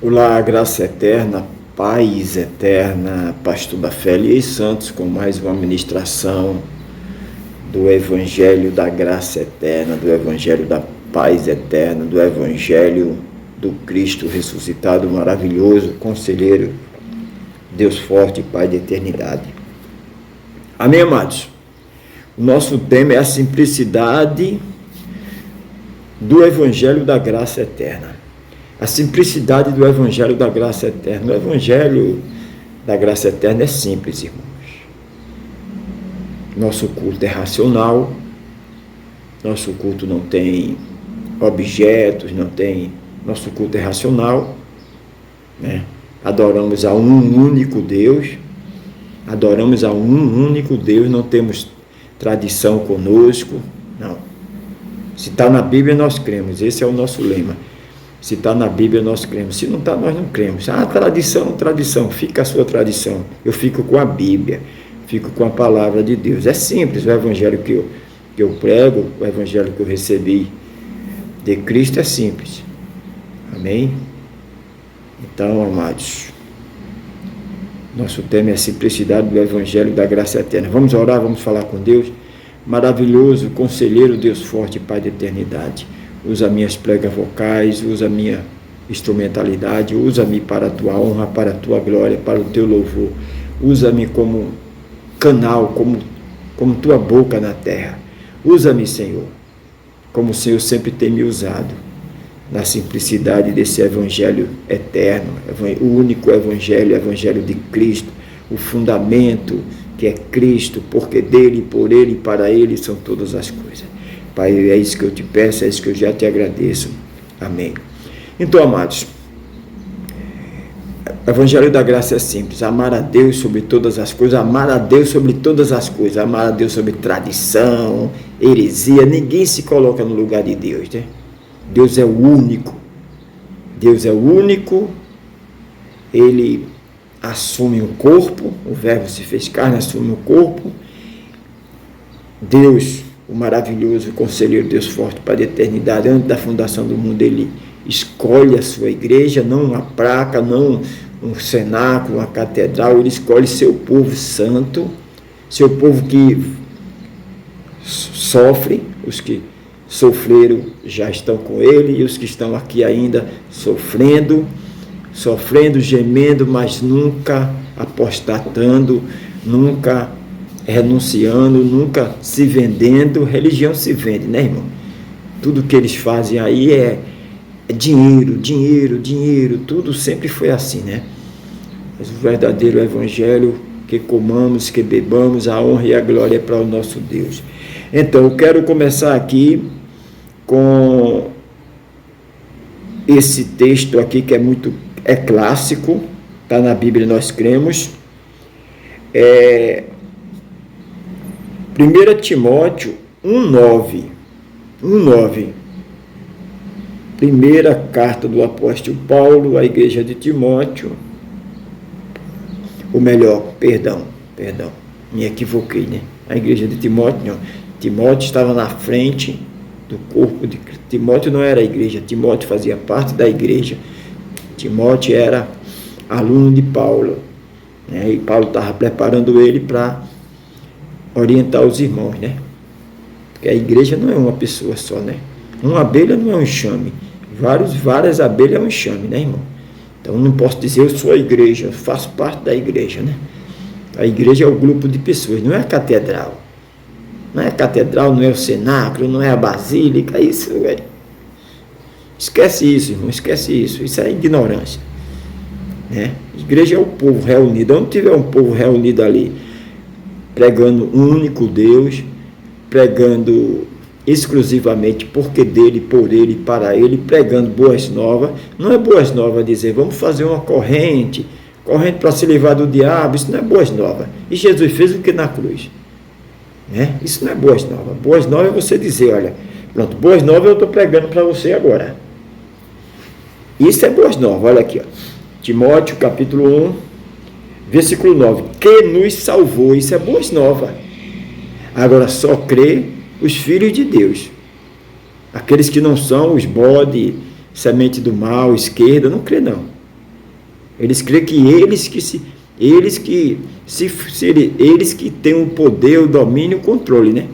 Olá, graça eterna, paz eterna, pastor da Félia e Santos, com mais uma ministração do Evangelho da graça eterna, do Evangelho da paz eterna, do Evangelho do Cristo ressuscitado, maravilhoso, conselheiro, Deus forte, Pai da eternidade. Amém, amados? O nosso tema é a simplicidade do Evangelho da graça eterna. A simplicidade do Evangelho da graça eterna. O Evangelho da graça eterna é simples, irmãos. Nosso culto é racional, nosso culto não tem objetos, nosso culto é racional, né? Adoramos a um único Deus, não temos tradição conosco, não. Se está na Bíblia, nós cremos, esse é o nosso lema. Se está na Bíblia, nós cremos. Se não está, nós não cremos. Tradição, fica a sua tradição. Eu fico com a Bíblia, fico com a palavra de Deus. É simples, o Evangelho que eu prego, o Evangelho que eu recebi de Cristo é simples. Amém? Então, amados, nosso tema é a simplicidade do Evangelho da graça eterna. Vamos orar, vamos falar com Deus. Maravilhoso, conselheiro, Deus forte, Pai da eternidade. Usa minhas pregas vocais, usa minha instrumentalidade, usa-me para a tua honra, para a tua glória, para o teu louvor. Usa-me como canal, como tua boca na terra. Usa-me, Senhor, como o Senhor sempre tem me usado, na simplicidade desse Evangelho eterno, o único Evangelho, o Evangelho de Cristo, o fundamento que é Cristo, porque dele, por ele e para ele são todas as coisas. Pai, é isso que eu te peço, é isso que eu já te agradeço. Amém. Então, amados, o Evangelho da graça é simples. Amar a Deus sobre todas as coisas, amar a Deus sobre todas as coisas, amar a Deus sobre tradição, heresia. Ninguém se coloca no lugar de Deus, né? Deus é o único. Deus é o único. Ele assume um corpo, o Verbo se fez carne, assume um corpo. Deus, o maravilhoso conselheiro, Deus forte, Pai da eternidade, antes da fundação do mundo, ele escolhe a sua igreja, não uma placa, não um cenáculo, uma catedral, ele escolhe seu povo santo, seu povo que sofre, os que sofreram já estão com ele, e os que estão aqui ainda sofrendo, gemendo, mas nunca apostatando, nunca renunciando, nunca se vendendo. Religião se vende, né, irmão? Tudo que eles fazem aí é dinheiro, tudo sempre foi assim, né? Mas o verdadeiro Evangelho, que comamos, que bebamos, a honra e a glória é para o nosso Deus. Então, eu quero começar aqui com esse texto aqui que é clássico, está na Bíblia, nós cremos. 1 Timóteo 1,9. Primeira carta do apóstolo Paulo à igreja de Timóteo. Ou melhor, perdão, me equivoquei, né? A igreja de Timóteo, não. Timóteo estava na frente do corpo de Cristo. Timóteo não era a igreja, Timóteo fazia parte da igreja. Timóteo era aluno de Paulo, né? E Paulo estava preparando ele para orientar os irmãos, né? Porque a igreja não é uma pessoa só, né? Uma abelha não é um enxame. Várias abelhas é um enxame, né, irmão? Então não posso dizer eu sou a igreja, eu faço parte da igreja, né? A igreja é o grupo de pessoas, não é a catedral. Não é a catedral, não é o cenáculo, não é a basílica, isso é... Esquece isso, irmão, esquece isso. Isso é ignorância, né? A igreja é o povo reunido. Onde tiver um povo reunido ali, pregando um único Deus, pregando exclusivamente porque dele, por ele, para ele, pregando boas novas. Não é boas novas dizer, vamos fazer uma corrente para se livrar do diabo. Isso não é boas novas. E Jesus fez o que na cruz, né? Isso não é boas novas. Boas novas é você dizer, olha, pronto, boas novas eu estou pregando para você agora. Isso é boas novas, olha aqui, ó. Timóteo capítulo 1, versículo 9, que nos salvou, isso é boas novas. Agora só crê os filhos de Deus. Aqueles que não são os bode, semente do mal, esquerda, não crê não. Eles creem que eles que têm o poder, o domínio e o controle, né?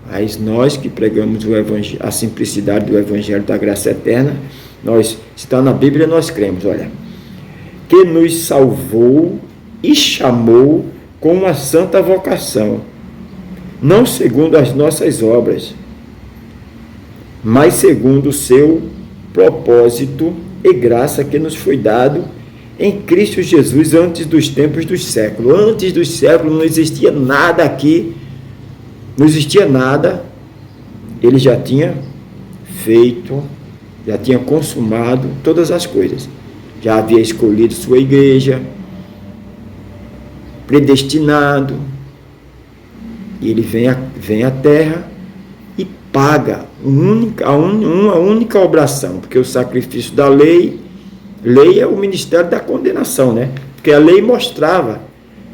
Mas nós que pregamos o evangelho, a simplicidade do evangelho da graça eterna, nós, se está na Bíblia, nós cremos, olha, que nos salvou e chamou com uma santa vocação, não segundo as nossas obras, mas segundo o seu propósito e graça que nos foi dado em Cristo Jesus antes dos tempos dos séculos. Antes dos séculos não existia nada aqui, não existia nada, ele já tinha feito, já tinha consumado todas as coisas, já havia escolhido sua igreja, predestinado, e ele vem à terra e paga uma única obração, porque o sacrifício da lei é o ministério da condenação, né? Porque a lei mostrava,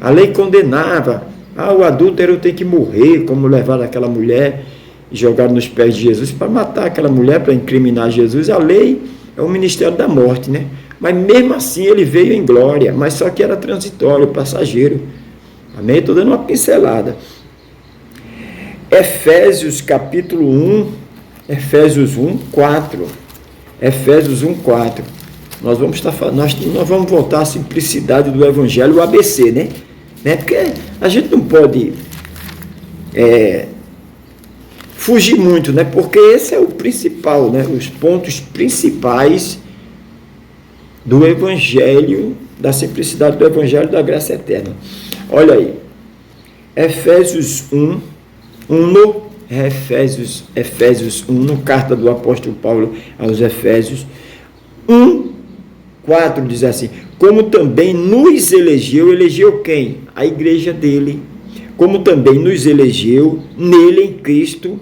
a lei condenava, o adúltero tem que morrer, como levaram aquela mulher e jogaram nos pés de Jesus para matar aquela mulher, para incriminar Jesus. A lei é o ministério da morte, né? Mas mesmo assim ele veio em glória, mas só que era transitório, passageiro. Amém? Estou dando uma pincelada. Efésios capítulo 1, Efésios 1, 4. Efésios 1, 4. Nós vamos voltar à simplicidade do Evangelho, o ABC, né? Porque a gente não pode fugir muito, né? Porque esse é o principal, né? Os pontos principais do Evangelho, da simplicidade do Evangelho da graça eterna. Olha aí, Efésios 1, Efésios 1, carta do apóstolo Paulo aos Efésios 1, 4 diz assim: como também nos elegeu quem? A igreja dele. Como também nos elegeu nele, em Cristo,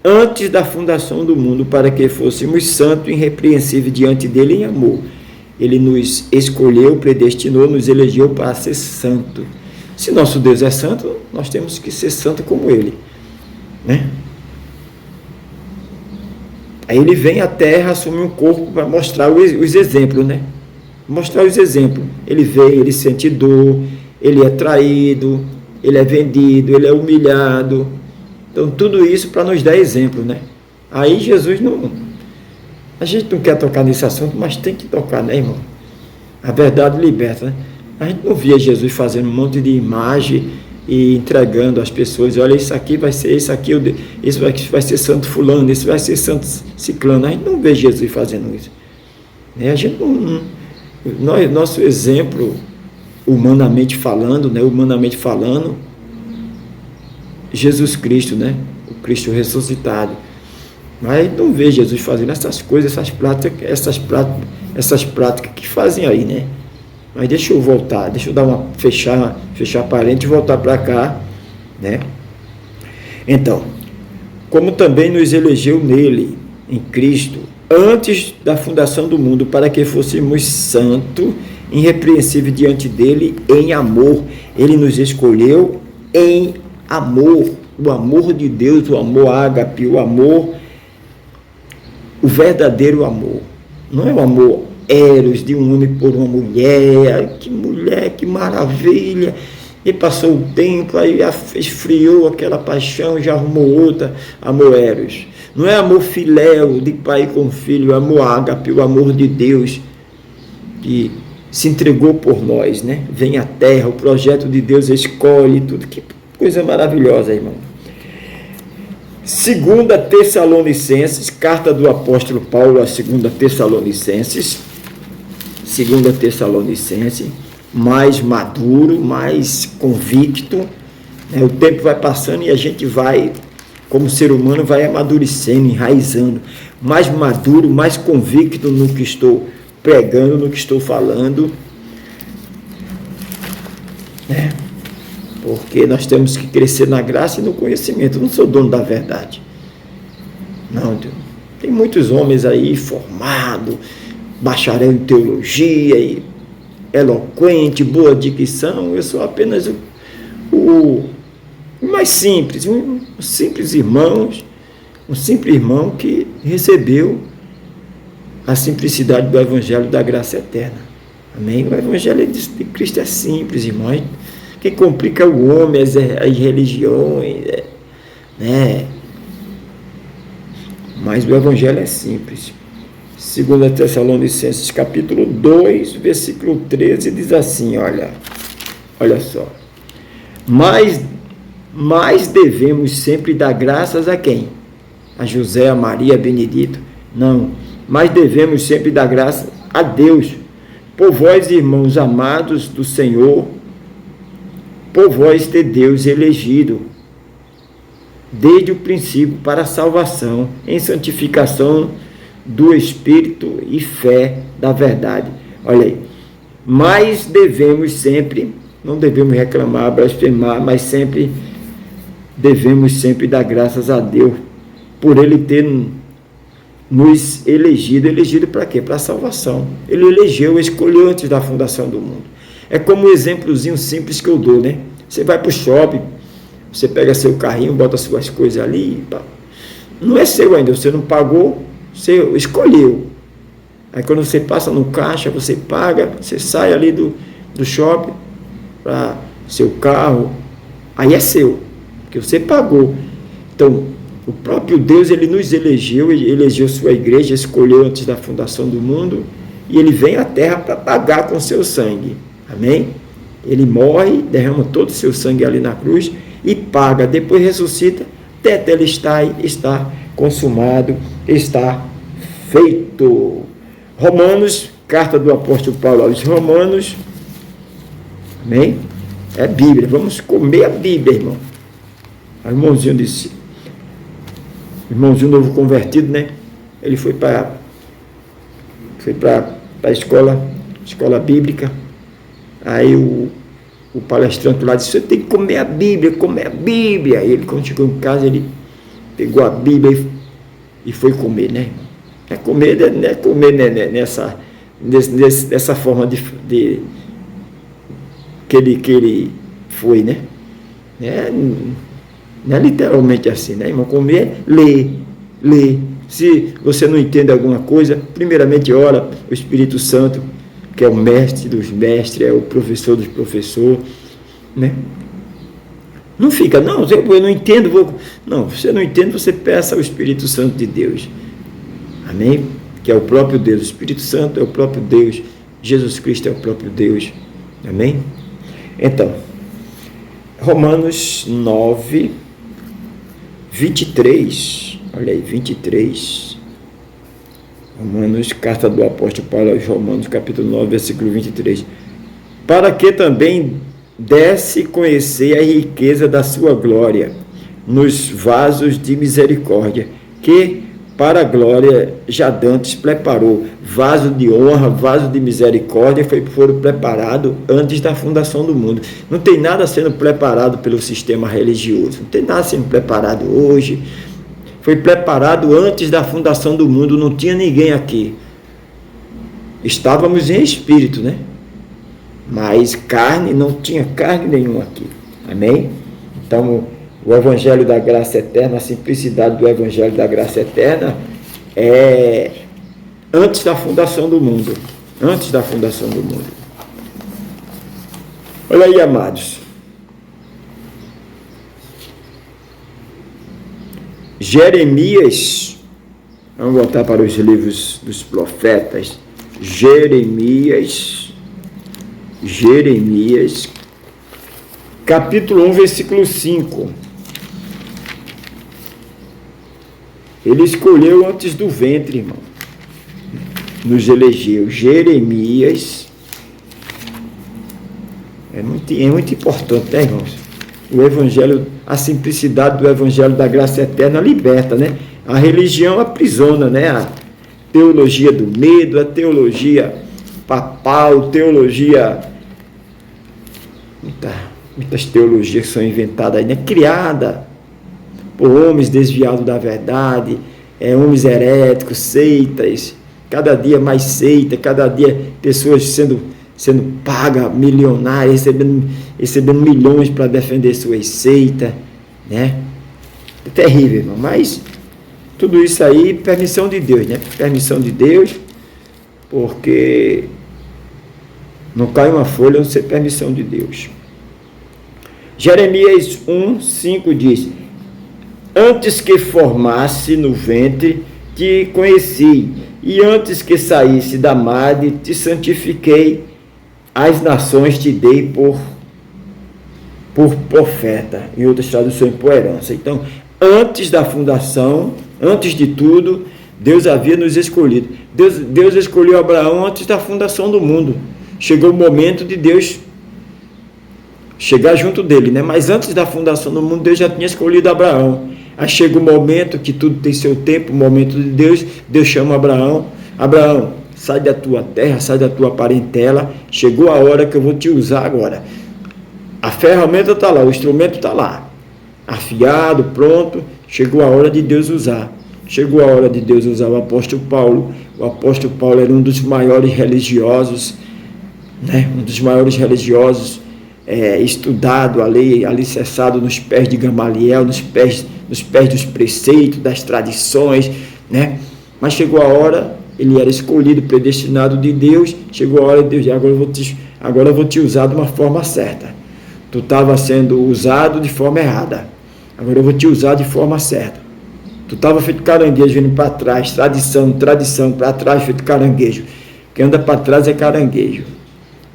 antes da fundação do mundo, para que fôssemos santos e irrepreensíveis diante dele em amor. Ele nos escolheu, predestinou, nos elegeu para ser santo. Se nosso Deus é santo, nós temos que ser santo como ele, né? Aí ele vem à terra, assume um corpo para mostrar os exemplos, né? Mostrar os exemplos. Ele veio, ele sente dor, ele é traído, ele é vendido, ele é humilhado. Então, tudo isso para nos dar exemplo, né? Aí Jesus não... A gente não quer tocar nesse assunto, mas tem que tocar, né, irmão? A verdade liberta, né? A gente não via Jesus fazendo um monte de imagem e entregando às pessoas: olha, isso aqui vai ser, isso aqui, isso vai ser santo fulano, isso vai ser santo ciclano. A gente não vê Jesus fazendo isso. A gente não... Nosso exemplo, humanamente falando, né? Humanamente falando, Jesus Cristo, né? O Cristo ressuscitado. Mas não vê Jesus fazendo essas coisas, essas práticas que fazem aí, né? Mas deixa eu voltar, deixa eu dar fechar parênteses e voltar para cá, né? Então, como também nos elegeu nele, em Cristo, antes da fundação do mundo, para que fôssemos santos, irrepreensíveis diante dele, em amor. Ele nos escolheu em amor, o amor de Deus, o amor ágape, o amor, o verdadeiro amor. Não é o amor eros de um homem por uma mulher, que maravilha, e passou o tempo, aí esfriou aquela paixão, já arrumou outra, amor eros. Não é amor filéu, de pai com filho, amor ágape, o amor de Deus, que se entregou por nós, né? Vem à terra, o projeto de Deus escolhe tudo, que coisa maravilhosa, irmão. 2 Tessalonicenses, carta do apóstolo Paulo a 2 Tessalonicenses, mais maduro, mais convicto, né? O tempo vai passando e a gente vai, como ser humano, vai amadurecendo, enraizando, mais maduro, mais convicto no que estou pregando, no que estou falando, né? Porque nós temos que crescer na graça e no conhecimento. Eu não sou dono da verdade. Não, tem muitos homens aí formados, bacharel em teologia, e eloquente, boa dicção. Eu sou apenas o mais simples, um simples irmão que recebeu a simplicidade do Evangelho da graça eterna. Amém? O Evangelho de Cristo é simples, irmãos. Quem complica o homem, as religiões, né? Mas o Evangelho é simples. 2 Tessalonicenses capítulo 2, versículo 13, diz assim, olha só. Mas devemos sempre dar graças a quem? A José, a Maria, a Benedito? Não. Mas devemos sempre dar graças a Deus. Por vós, irmãos amados do Senhor, por vós ter Deus elegido, desde o princípio para a salvação, em santificação do Espírito e fé da verdade. Olha aí. Mas devemos sempre, não devemos reclamar, blasfemar, mas devemos sempre dar graças a Deus, por Ele ter nos elegido. Elegido para quê? Para a salvação. Ele elegeu, escolheu antes da fundação do mundo. É como um exemplozinho simples que eu dou, né? Você vai para o shopping, você pega seu carrinho, bota suas coisas ali, não é seu ainda, você não pagou, você escolheu. Aí quando você passa no caixa, você paga, você sai ali do shopping para seu carro, aí é seu, porque você pagou. Então, o próprio Deus, Ele nos elegeu, Ele elegeu sua igreja, escolheu antes da fundação do mundo, e Ele vem à terra para pagar com seu sangue. Amém? Ele morre, derrama todo o seu sangue ali na cruz e paga, depois ressuscita, até ele está consumado, está feito. Romanos, carta do apóstolo Paulo aos Romanos, amém? É Bíblia, vamos comer a Bíblia, irmão. O irmãozinho disse, irmãozinho novo convertido, né? Ele foi para a escola bíblica. Aí o palestrante lá disse, você tem que comer a Bíblia. Aí ele, quando chegou em casa, ele pegou a Bíblia e foi comer, né? Não é comer nessa forma de que ele foi, né? Não é literalmente assim, né, irmão? Comer, ler. Se você não entende alguma coisa, primeiramente ora o Espírito Santo, que é o mestre dos mestres, é o professor dos professores, né? Não fica, não, eu não entendo, não, você não entende, você peça ao Espírito Santo de Deus, amém? Que é o próprio Deus, o Espírito Santo é o próprio Deus, Jesus Cristo é o próprio Deus, amém? Então, Romanos 9, 23, olha aí, 23, Romanos, carta do apóstolo Paulo aos Romanos, capítulo 9, versículo 23. Para que também desse conhecer a riqueza da sua glória nos vasos de misericórdia, que para a glória já dantes preparou. Vaso de honra, vaso de misericórdia foram preparados antes da fundação do mundo. Não tem nada sendo preparado pelo sistema religioso, não tem nada sendo preparado hoje. Foi preparado antes da fundação do mundo, não tinha ninguém aqui. Estávamos em espírito, né? Mas carne, não tinha carne nenhuma aqui. Amém? Então, o Evangelho da Graça Eterna, a simplicidade do Evangelho da Graça Eterna é antes da fundação do mundo. Antes da fundação do mundo. Olha aí, amados. Jeremias, vamos voltar para os livros dos profetas. Jeremias, capítulo 1, versículo 5. Ele escolheu antes do ventre, irmão. Nos elegeu. Jeremias. É muito importante, né, irmãos? O Evangelho, a simplicidade do Evangelho da Graça Eterna liberta, né? A religião aprisiona, né? A teologia do medo, a teologia papal, teologia... Muitas teologias que são inventadas aí, né? Criada por homens desviados da verdade, homens heréticos, seitas, cada dia mais seita, cada dia pessoas sendo pagas, milionárias, recebendo milhões para defender suas seitas, né? É terrível, irmão, mas tudo isso aí, permissão de Deus, né? Permissão de Deus, porque Não cai uma folha sem permissão de Deus. Jeremias 1:5 diz: antes que formasse no ventre, te conheci, e antes que saísse da madre, te santifiquei, as nações te dei por profeta, em outras traduções, por herança. Então, antes da fundação, antes de tudo, Deus havia nos escolhido. Deus escolheu Abraão antes da fundação do mundo. Chegou o momento de Deus chegar junto dele, né? Mas antes da fundação do mundo, Deus já tinha escolhido Abraão. Aí chega o momento que tudo tem seu tempo, o momento de Deus. Deus chama Abraão: Abraão, sai da tua terra, sai da tua parentela, chegou a hora que eu vou te usar agora. A ferramenta está lá, o instrumento está lá, afiado, pronto. Chegou a hora de Deus usar. Chegou a hora de Deus usar o apóstolo Paulo. O apóstolo Paulo era um dos maiores religiosos, né? Um dos maiores religiosos, estudado, alicerçado nos pés de Gamaliel, nos pés dos preceitos, das tradições, né? Mas chegou a hora, ele era escolhido, predestinado de Deus. Chegou a hora de Deus: agora eu vou te usar de uma forma certa. Tu estava sendo usado de forma errada, agora eu vou te usar de forma certa. Tu estava feito caranguejo, vindo para trás, tradição, para trás, feito caranguejo. Quem anda para trás é caranguejo,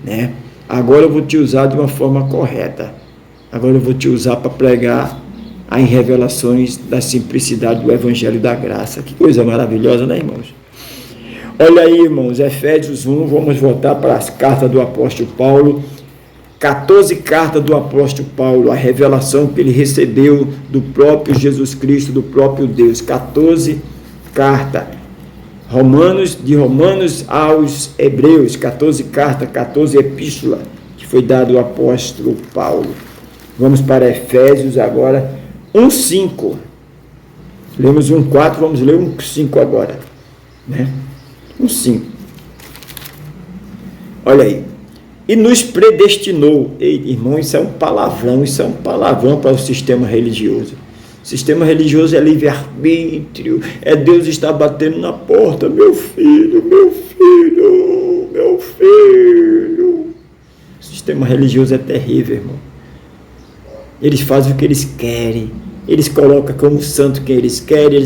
né? Agora eu vou te usar de uma forma correta. Agora eu vou te usar para pregar as revelações da simplicidade do Evangelho da Graça. Que coisa maravilhosa, né, irmãos? Olha aí, irmãos, Efésios 1, vamos voltar para as cartas do apóstolo Paulo. 14 cartas do apóstolo Paulo, a revelação que ele recebeu do próprio Jesus Cristo, do próprio Deus. 14 cartas. De Romanos aos Hebreus, 14 cartas, 14 epístolas, que foi dado ao apóstolo Paulo. Vamos para Efésios agora, 1:5. Lemos 1:4, vamos ler 1:5 agora, né? 1:5. Olha aí. E nos predestinou. Ei, irmão, isso é um palavrão para o sistema religioso. O sistema religioso é livre-arbítrio, Deus está batendo na porta: meu filho. O sistema religioso é terrível, irmão. Eles fazem o que eles querem, eles colocam como santo quem eles querem,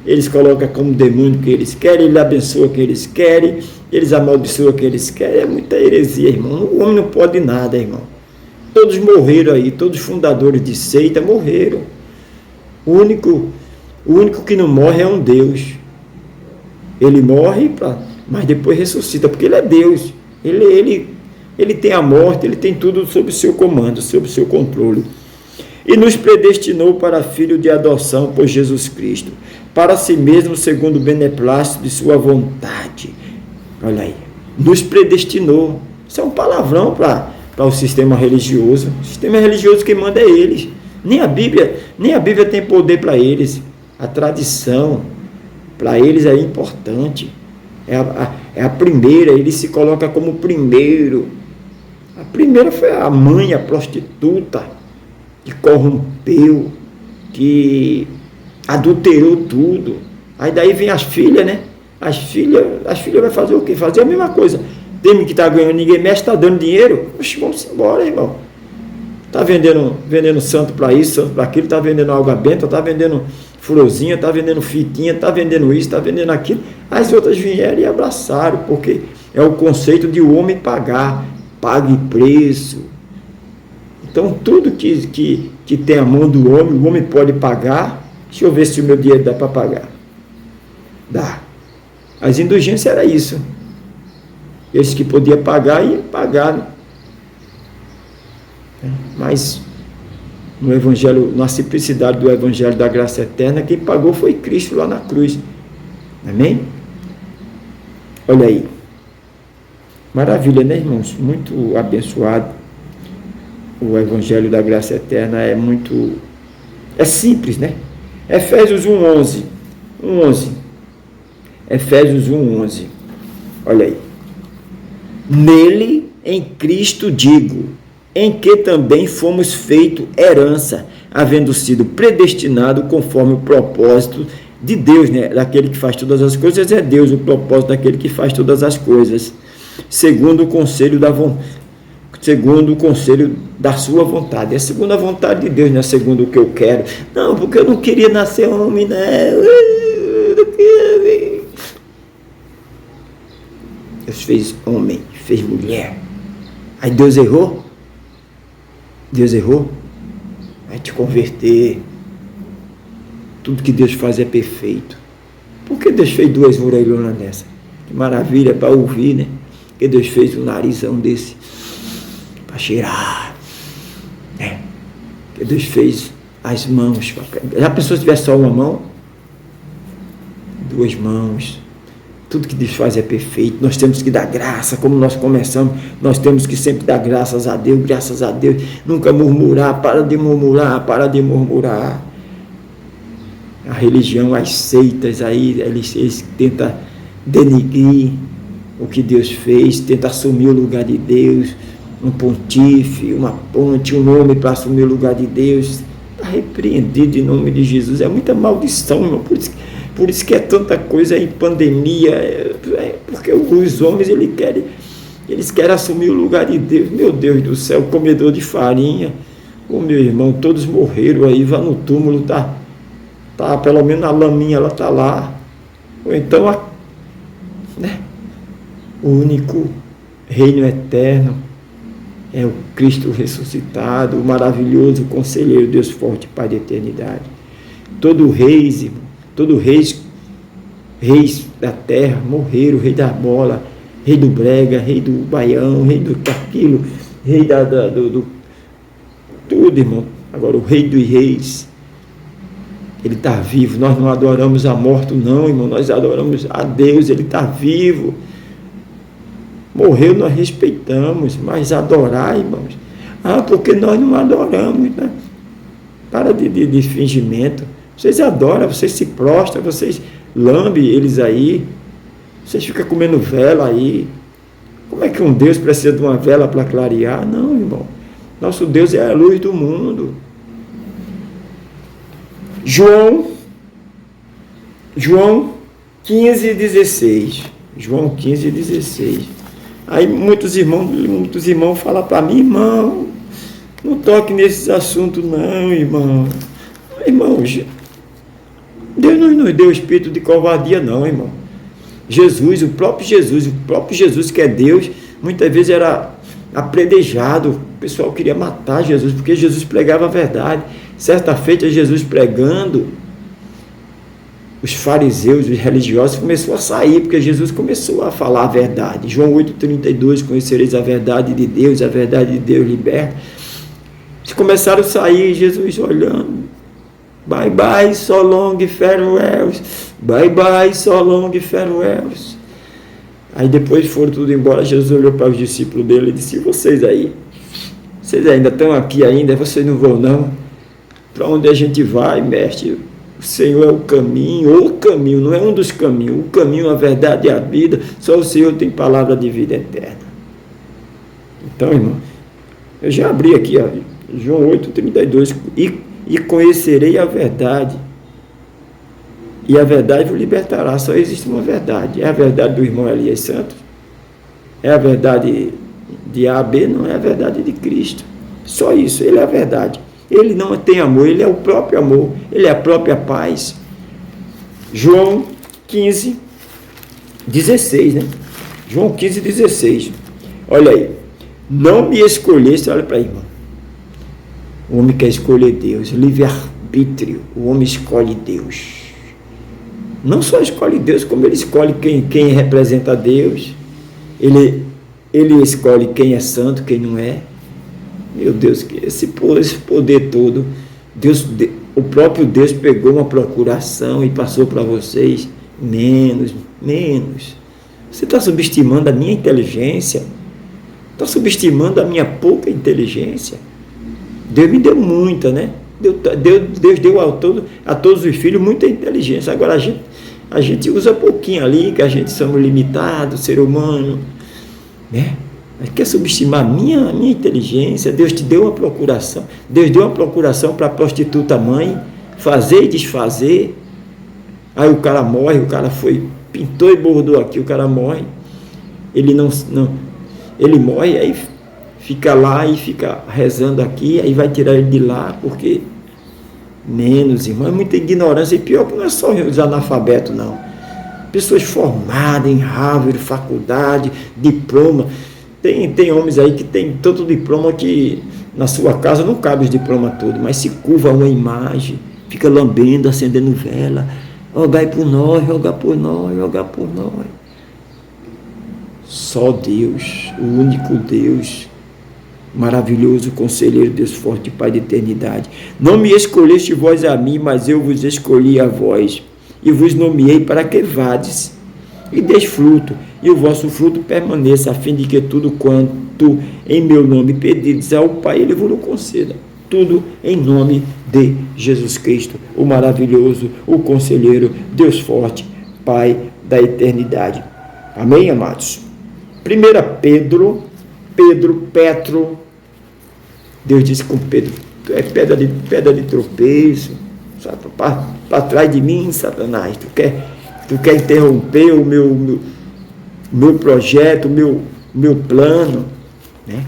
eles colocam como demônio quem eles querem, eles abençoam quem eles querem, eles amaldiçoam quem eles querem. É muita heresia, irmão. O homem não pode nada, irmão. Todos morreram aí, todos os fundadores de seita morreram. O único que não morre é um Deus. Ele morre, mas depois ressuscita, porque ele é Deus. Ele tem a morte, ele tem tudo sob o seu comando, sob o seu controle. E nos predestinou para filho de adoção por Jesus Cristo, para si mesmo, segundo o beneplácito de sua vontade. Olha aí, nos predestinou. Isso é um palavrão para o sistema religioso. O sistema religioso quem manda é eles. Nem a Bíblia tem poder para eles. A tradição para eles é importante. É a primeira, ele se coloca como primeiro. A primeira foi a mãe, a prostituta, que corrompeu, que adulterou tudo. Aí daí vem as filhas, né? As filhas vai fazer o quê? Fazer a mesma coisa. Tem que estar ganhando, ninguém mexe, está dando dinheiro. Oxe, vamos embora, irmão. Está vendendo santo para isso, santo para aquilo, está vendendo alga benta, está vendendo florzinha, está vendendo fitinha, está vendendo isso, está vendendo aquilo. As outras vieram e abraçaram, porque é o conceito de o homem pagar, pague preço. Então, tudo que tem a mão do homem, o homem pode pagar. Deixa eu ver se o meu dinheiro dá para pagar. Dá. As indulgências era isso. Eles que podiam pagar, iam pagar. Mas no Evangelho, na simplicidade do Evangelho da Graça Eterna, quem pagou foi Cristo lá na cruz. Amém? Olha aí. Maravilha, né, irmãos? Muito abençoado. O Evangelho da Graça Eterna é simples, né? Efésios 1:11. 1:11. Efésios 1:11. Olha aí. Nele, em Cristo digo, em que também fomos feitos herança, havendo sido predestinado conforme o propósito de Deus, né? Daquele que faz todas as coisas é Deus, o propósito daquele que faz todas as coisas. segundo o conselho segundo o conselho da sua vontade. É segundo a vontade de Deus, não é segundo o que eu quero. Não, porque eu não queria nascer homem, né? Deus fez homem, fez mulher. Aí Deus errou? Deus errou? Vai te converter. Tudo que Deus faz é perfeito. Por que Deus fez duas orelhonas dessa? Que maravilha, para ouvir, né? Porque Deus fez um narizão desse para cheirar, né? Que Deus fez as mãos. Já pensou se tivesse só uma mão? Duas mãos. Tudo que Deus faz é perfeito. Nós temos que dar graça, como nós começamos. Nós temos que sempre dar graças a Deus, graças a Deus. Nunca murmurar, para de murmurar, para de murmurar. A religião, as seitas aí, eles tentam denigrir o que Deus fez, tentam assumir o lugar de Deus. Um pontífice, uma ponte, um nome para assumir o lugar de Deus. Está repreendido em nome de Jesus. É muita maldição, irmão. Por isso que é tanta coisa em pandemia. Porque os homens, eles querem assumir o lugar de Deus. Meu Deus do céu, comedor de farinha. Ô meu irmão, todos morreram aí, vá no túmulo, tá pelo menos a laminha, ela está lá. Ou então, né? O único reino eterno é o Cristo ressuscitado, o maravilhoso conselheiro, Deus forte, Pai da eternidade. Todo reis, irmão, reis da terra morreram, rei da bola, rei do brega, rei do baião, rei do aquilo, rei do tudo, irmão. Agora o rei dos reis, ele está vivo. Nós não adoramos a morto, não, irmão. Nós adoramos a Deus. Ele está vivo. Morreu, nós respeitamos. Mas adorar, irmãos, porque nós não adoramos, né? Para de fingimento. Vocês adoram, vocês se prostram, vocês lambem eles aí. Vocês ficam comendo vela aí. Como é que um Deus precisa de uma vela para clarear? Não, irmão. Nosso Deus é a luz do mundo. João 15:16. João 15:16. Aí muitos irmãos falam para mim, irmão, não toque nesses assuntos não, irmão. Irmãos, Deus não nos deu espírito de covardia não, irmão. O próprio Jesus que é Deus, muitas vezes era apredejado. O pessoal queria matar Jesus, porque Jesus pregava a verdade. Certa feita, Jesus pregando, os fariseus, os religiosos, começou a sair, porque Jesus começou a falar a verdade. João 8:32, conhecereis a verdade de Deus liberta. Eles começaram a sair, Jesus olhando. Bye bye, so long, farewells. Bye bye, so long, farewells. Aí depois foram tudo embora. Jesus olhou para os discípulos dele e disse: vocês aí, vocês ainda estão aqui ainda? Vocês não vão não? Para onde a gente vai, mestre? O Senhor é o caminho, não é um dos caminhos. O caminho, a verdade e a vida, só o Senhor tem palavra de vida eterna. Então, irmão, eu já abri aqui, ó, João 8:32, e conhecerei a verdade, e a verdade vos libertará. Só existe uma verdade. É a verdade do irmão Elias Santos? É a verdade de A, B? Não, é a verdade de Cristo. Só isso, ele é a verdade. Ele não tem amor, ele é o próprio amor, ele é a própria paz. João 15:16, né? João 15:16. Olha aí. Não me escolheste, olha para aí, irmão. O homem quer escolher Deus, livre-arbítrio. O homem escolhe Deus. Não só escolhe Deus, como ele escolhe quem representa Deus. Ele escolhe quem é santo, quem não é. Meu Deus, esse poder todo, o próprio Deus pegou uma procuração e passou para vocês menos. Você está subestimando a minha inteligência? Está subestimando a minha pouca inteligência? Deus me deu muita, né? Deus deu a todos os filhos muita inteligência. Agora a gente usa pouquinho ali, que a gente somos limitados, ser humano, né? Mas quer subestimar a minha inteligência? Deus te deu uma procuração. Deus deu uma procuração para a prostituta mãe, fazer e desfazer. Aí o cara morre, o cara pintou e bordou aqui, o cara morre. ele ele morre, aí fica lá e fica rezando aqui, aí vai tirar ele de lá, porque menos, irmão, é muita ignorância, e pior que não é só os analfabetos, não. Pessoas formadas em Harvard, faculdade, diploma. Tem homens aí que tem tanto diploma que na sua casa não cabe os diplomas todos, mas se curva uma imagem, fica lambendo, acendendo vela, rogai por nós, rogar por nós, rogar por nós. Só Deus, o único Deus, maravilhoso conselheiro, Deus forte, Pai de eternidade. Não me escolheste vós a mim, mas eu vos escolhi a vós, e vos nomeei para que vades e deis fruto, e o vosso fruto permaneça, a fim de que tudo quanto em meu nome pedides ao Pai, Ele vos conceda. Tudo em nome de Jesus Cristo, o maravilhoso, o conselheiro, Deus forte, Pai da eternidade. Amém, amados? 1 Petro, Deus disse com Pedro: tu é pedra de tropeço, para trás de mim, Satanás, tu quer interromper o meu projeto, o meu plano, né?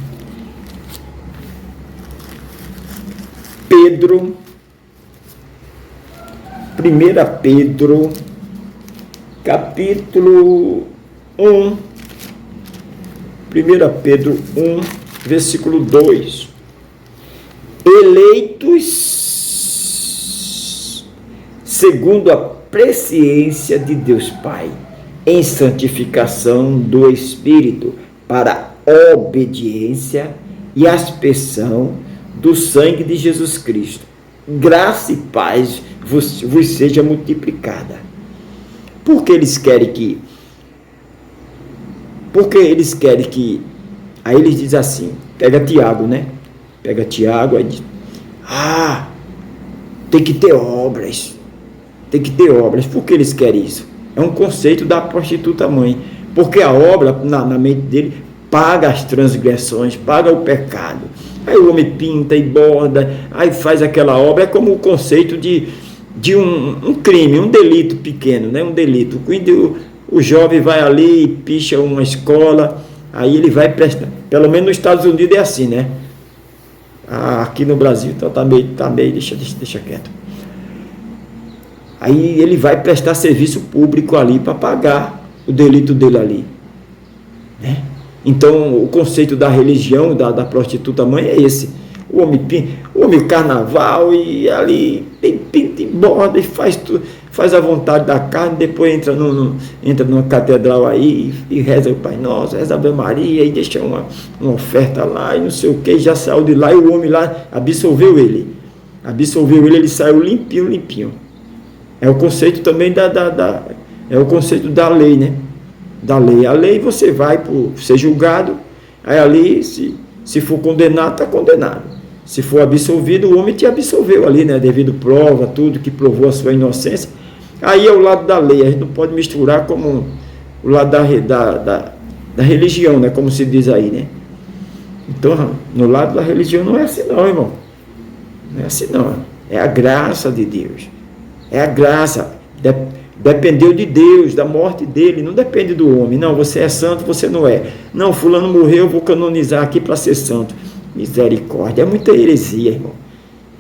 Pedro, 1 Pedro, capítulo 1, 1 Pedro 1, versículo 2. Eleitos segundo a presciência de Deus Pai, em santificação do Espírito, para a obediência e aspersão do sangue de Jesus Cristo. Graça e paz vos seja multiplicada. Porque eles querem que... Aí eles dizem assim, pega Tiago, né? Pega Tiago, aí diz, tem que ter obras. Tem que ter obras. Por que eles querem isso? É um conceito da prostituta mãe. Porque a obra, na mente dele, paga as transgressões, paga o pecado. Aí o homem pinta e borda, aí faz aquela obra. É como o conceito de um crime, um delito pequeno, né? Um delito. Quando o jovem vai ali e picha uma escola, aí ele vai prestar. Pelo menos nos Estados Unidos é assim, né? Aqui no Brasil então tá meio deixa quieto. Aí ele vai prestar serviço público ali para pagar o delito dele ali, né? Então o conceito da religião, da prostituta mãe é esse. O homem carnaval e ali tem pinta e borda e faz a vontade da carne, depois entra numa catedral aí e reza o Pai Nosso, reza a Ave Maria e deixa uma oferta lá e não sei o que, já saiu de lá e o homem lá absolveu ele, ele saiu limpinho. É o conceito também é o conceito da lei, né? Da lei. A lei você vai ser julgado, aí ali se for condenado, está condenado. Se for absolvido, o homem te absolveu ali, né? Devido prova, tudo que provou a sua inocência. Aí é o lado da lei, a gente não pode misturar como o lado da religião, né? Como se diz aí, né? Então, no lado da religião não é assim não, irmão. Não é assim não. É a graça de Deus. É a graça. Dependeu de Deus, da morte dele, não depende do homem. Não, você é santo, você não é. Não, fulano morreu, eu vou canonizar aqui para ser santo. Misericórdia, é muita heresia, irmão.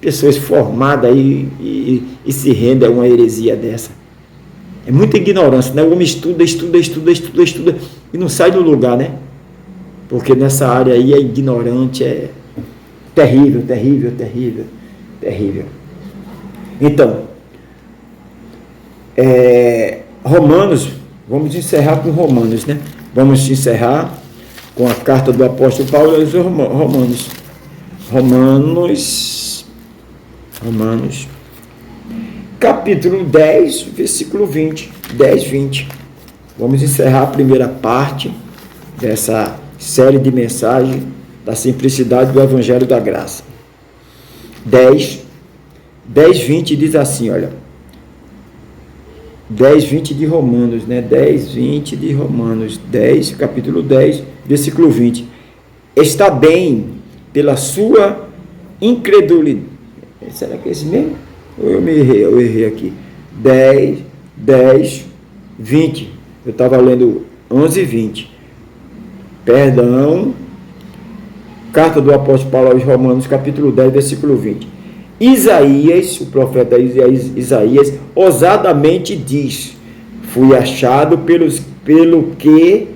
Pessoas formadas aí e se rendem a uma heresia dessa. É muita ignorância, né? O homem estuda e não sai do lugar, né? Porque nessa área aí é ignorante, é terrível. Então, Romanos, vamos encerrar com Romanos, né? Vamos encerrar com a carta do apóstolo Paulo aos Romanos, capítulo 10, versículo 20, 10, 20. Vamos encerrar a primeira parte dessa série de mensagens da simplicidade do Evangelho da Graça. 10, 20 diz assim, olha, 10, 20 de Romanos, né? 10, 20 de Romanos, 10, capítulo 10, versículo 20. Está bem pela sua incredulidade. Será que é esse mesmo? Ou eu errei aqui. 10, 20. Eu estava lendo 11, 20. Perdão. Carta do apóstolo Paulo aos Romanos, capítulo 10, versículo 20. Isaías, o profeta Isaías, ousadamente diz: fui achado pelo que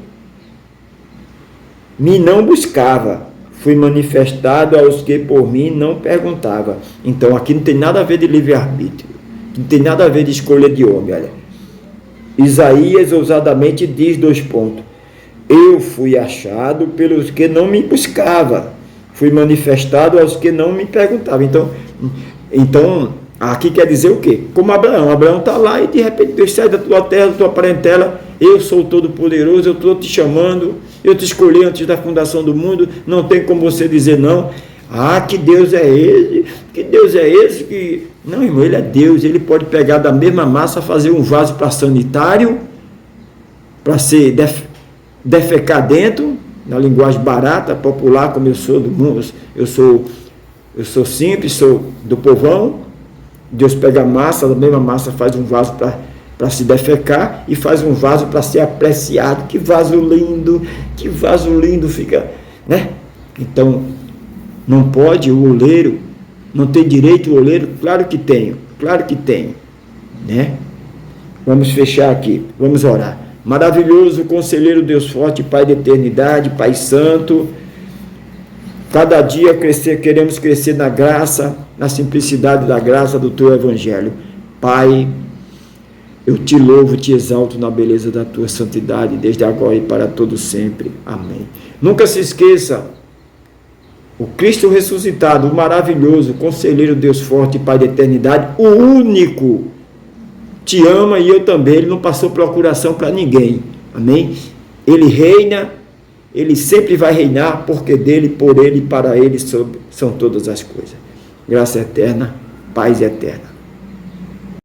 me não buscava, fui manifestado aos que por mim não perguntava. Então aqui não tem nada a ver de livre-arbítrio, não tem nada a ver de escolha de homem. Olha, Isaías ousadamente diz, eu fui achado pelos que não me buscava, fui manifestado aos que não me perguntavam. Então aqui quer dizer o quê? Como Abraão está lá e de repente Deus sai da tua terra, da tua parentela. Eu sou o Todo-Poderoso, eu estou te chamando, eu te escolhi antes da fundação do mundo, não tem como você dizer não. Que Deus é esse? Que Deus é esse? Que... Não, irmão, ele é Deus, ele pode pegar da mesma massa, fazer um vaso para sanitário, para ser defecar dentro, na linguagem barata, popular, como eu sou do mundo, eu sou simples, sou do povão. Deus pega a massa, da mesma massa faz um vaso para se defecar e faz um vaso para ser apreciado. Que vaso lindo fica, né? Então, não pode o oleiro, não tem direito o oleiro? Claro que tenho, né? Vamos fechar aqui, vamos orar. Maravilhoso, conselheiro, Deus forte, Pai da eternidade, Pai santo, cada dia queremos crescer na graça, na simplicidade da graça do Teu Evangelho. Pai, eu te louvo, te exalto na beleza da Tua santidade, desde agora e para todo sempre. Amém. Nunca se esqueça, o Cristo ressuscitado, o maravilhoso, conselheiro, Deus forte, Pai da eternidade, o único, te ama e eu também. Ele não passou procuração para ninguém. Amém? Ele reina, ele sempre vai reinar, porque dele, por ele e para ele são todas as coisas. Graça eterna, paz eterna.